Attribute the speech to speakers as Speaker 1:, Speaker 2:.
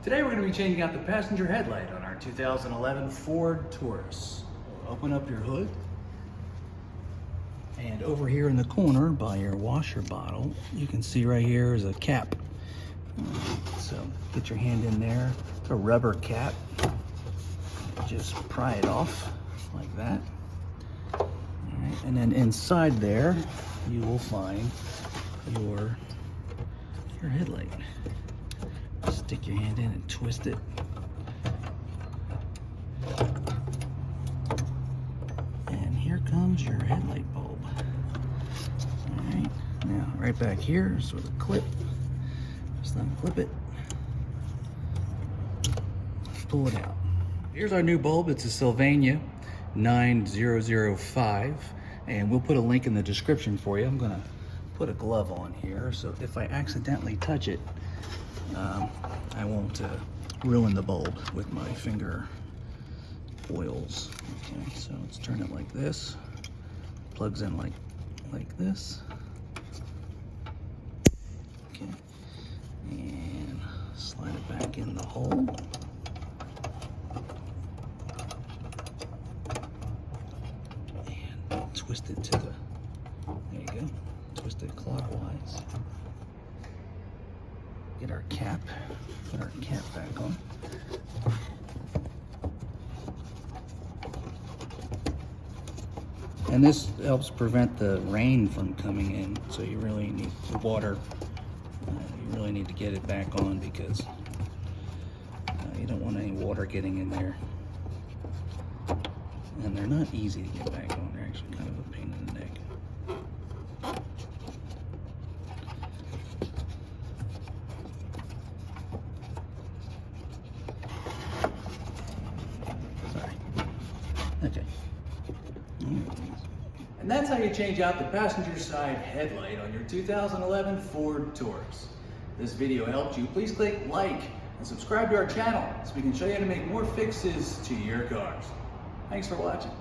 Speaker 1: Today we're going to be changing out the passenger headlight on our 2011 Ford Taurus. Open up your hood, and over here in the corner by your washer bottle, you can see right here is a cap. So get your hand in there, it's a rubber cap. Just pry it off like that. All right, and then inside there, you will find your headlight. Stick your hand in and twist it. And here comes your headlight bulb. All right, now right back here is with a clip. Just unclip it. Pull it out. Here's our new bulb. It's a Sylvania 9005, and we'll put a link in the description for you. I'm gonna put a glove on here, so if I accidentally touch it, I won't ruin the bulb with my finger oils. Okay, so let's turn it like this. Plugs in like this. Okay, and slide it back in the hole. And twist it to the, there you go, twist it clockwise. Get our cap, put our cap back on. And this helps prevent the rain from coming in, so you really need the water. You really need to get it back on because you don't want any water getting in there. And they're not easy to get back on, they're actually kind of a pain in the neck. Okay. And that's how you change out the passenger side headlight on your 2011 Ford Taurus. If this video helped you, please click like and subscribe to our channel so we can show you how to make more fixes to your cars. Thanks for watching.